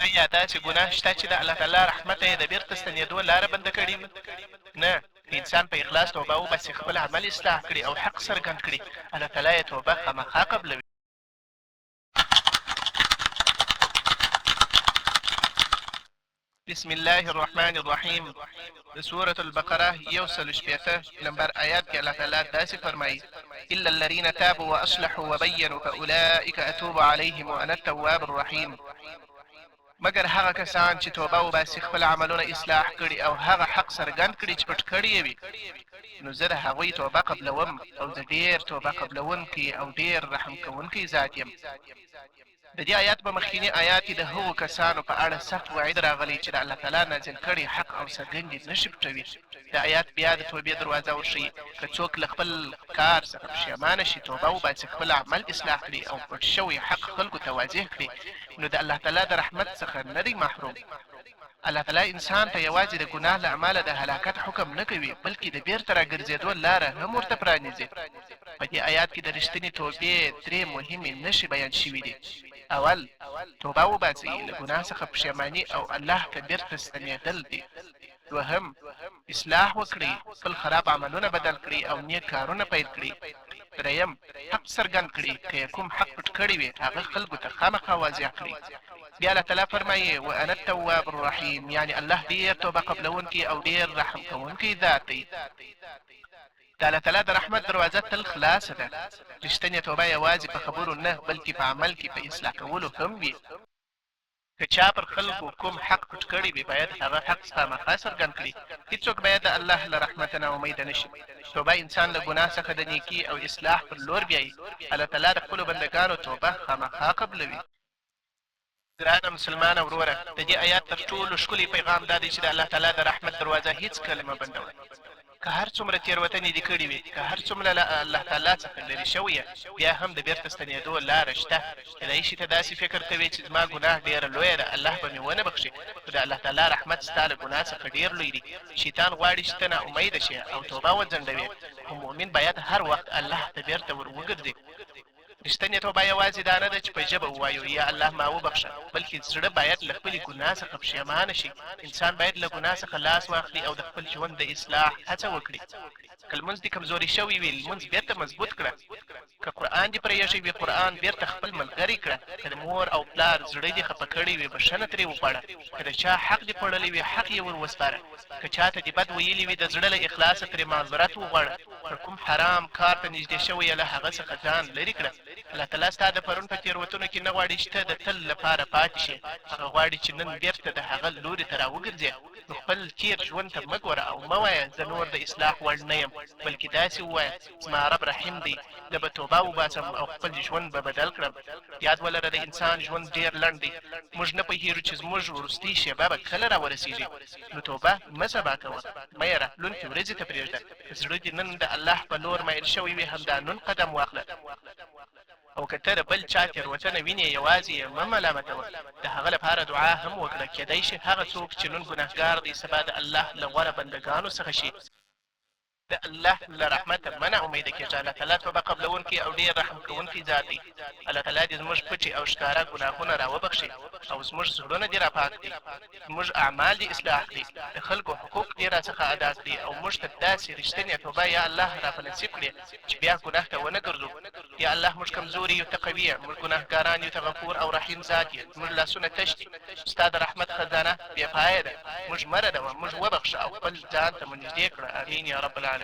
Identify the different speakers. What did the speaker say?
Speaker 1: یا داسې ګناه شته چې د الله تعالی رحمت یې د بیرته ستنېدو لاره بنده کړې وي؟ نه. که انسان په اخلاص توبه وباسي، خپل عمل اصلاح کړي او حق څرګند کړي، الله تعالی یې توبه خامخا قبلوي. بسم الله الرحمن الرحیم. د سورة البقره 140 نمبر آیات کې الله تعالی داسې فرمایي: الا الذين تابوا واصلحوا وبينوا فاولئك اتوب عليهم وانا التواب الرحیم. مګر هغه کسان چې توبه وباسي، خپل عملونه اصلاح کړي او هغه حق څرګند کړي چې پټ کړي یې وي، نو زه د هغوی توبه قبلوم او زه ډېر توبه قبلونکی او ډېر رحم کوونکی ذات یم. د دې آیات په مخکیني آیات کې د هغو کسانو په اړه سخت وعید راغلی چې د الله تعالی نازل کړي حق او څرګندې نشي پټوي. د آیات بیا د توبې دروازه وښیي. که څوک له خپل کار څخه پښیمانه شي، توبه وباسي، خپل عمل اصلاح کړي او پټ شوی حق خلکو ته واضح کړي، نو د الله تعالی د رحمت څخه نه دی محروم. الله تعالی انسان ته یوازې د ګناه له امله د هلاکت حکم نه کوي، بلکې د بیرته راګرځېدو لاره هم ورته پرانیزي. په دې آیات کې د رښتینې توبې درې مهمې نښې بیان شوي دي. اول، توبه وباسئ، له ګناه څخه پښیماني او الله ته بیرته ستنېدل دي. دوهم، اصلاح وکړئ، خپل خراب عملونه بدل کړئ او نیک کارونه پیل کړئ. دریم، حق څرګند کړي، که یې کوم حق پټ کړی وي هغه خلکو ته خامخا واضح کړي. بیا الله تعالی فرمایي: وانا التواب الرحیم، یعنی الله ډېر توبه قبلونکی او ډېر رحم کوونکی ذات دی. د الله تعالی د رحمت دروازه تل خلاصه ده. رښتینې توبه یوازې په خبرو نه، بلکې په عمل کې په اصلاح کولو هم وي. که چا پر خلکو کوم حق پټ کړی وي، باید هغه حق خامخا څرګند کړي. هېڅوک باید د الله له رحمته نا امیده نه شي. توبه انسان له ګناه څخه د نیکي او اصلاح پر لور بیایي. الله تعالی د خپلو بندګانو توبه خامخا قبلوي. ګرانه مسلمانه وروره، د دې آیات تر ټولو ښکلی پیغام دا دی چې د الله تعالی د رحمت دروازه هېڅکله مه بندوئ. که هر څومره تېروتنې دې کړي وي، که هر څومره له الله تعالی څخه لرې شوی یې، بیا هم د بیرته ستنېدو لاره شته. کیدای شي ته داسې فکر کوې چې زما ګناه ډېره لویه ده، الله به مې ونه بخښي، خو د الله تعالی رحمت ستا له ګناه څخه ډېر لوی دی. شیطان غواړي چې ته ناامیده شې او توبه وځنډوې، خو مؤمن باید هر وخت الله ته بیرته ور وګرځي. رښتینې توبه یوازې دا نه ده چې په ژبه ووایو یا الله ما وبخښه، بلکې زړه باید له خپلې ګناه څخه پښیمانه شي. انسان باید له ګناه څخه لاس واخلي او د خپل ژوند د اصلاح هڅه وکړي. که لمونځ دې کمزوري شوی وي، لمونځ بیرته مضبوط کړه. که قرآن دې پرېږدي وي، قرآن بیرته خپل ملګری کړه. که د مور او پلار زړه دې خفه کړی وي، بښنه ترې وغواړه. که د چا حق دې خوړلی وي، حق یې ور وسپاره. که چاته دې بد ویلي وي، د زړه له اخلاصه ترې معذرت وغواړه. که کوم حرام کار ته نږدې شوی یې، له هغه څخه ځان لرې کړه. الله تعالی ستا د پرون په تېروتنو کې نه غواړي چې ته د تل لپاره پاتې شې. هغه غواړي چې نن بیرته د هغه لوري ته راوګرځې. نو خپل تېر ژوند ته مه ګوره او مه وایه زه نور د اصلاح وړ نه یم، بلکې داسې ووایه زما رب رحیم دی، زه به توبه وباسم او خپل ژوند به بدل کړم. یاد ولره د انسان ژوند ډېر لنډ دی. موږ نه پوهېږو چې زموږ وروستۍ شېبه به کله راورسېږي. نو توبه مه سبا کوه، مه یې راتلونکې ورځې ته پرېږده. که زړه دې نن د الله په لور میل شوی وي، همدا نن قدم واخله. او که ته د بل چا تېروتنه وینې، یوازې یې مه ملامتوه، د هغه لپاره دعا هم وکړه. کیدای شي هغه څوک چې نن ګنهګار دی، سبا د الله له غوره بندګانو څخه شي. د الله له رحمته مه ناامیده کېږه. الله تعالی توبه قبلونکی او ډېر رحم کوونکی ذات دی. الله تعالی دې زموږ پټې او ښکاره ګناهونه راوبخښي او زموږ زړونه دې راپاک کړي. زموږ اعمال دې اصلاح کړي، د خلکو حقوق دې راڅخه ادا کړي او موږ ته داسې رښتینې توبه یا الله را په نصیب کړي چې بیا ګناه ته ونه ګرځو. یا الله موږ کمزوري یو، ته قوي یې، موږ ګناهګاران یو، ته غفور او رحیم ذات یې. زموږ لاسونه تش دي، ستا د رحمت خزانه بې پایه ده. موږ مه ردوه، موږ وبخښه او خپل ځان ته مو نږدې کړه. امین یا رب العالمین.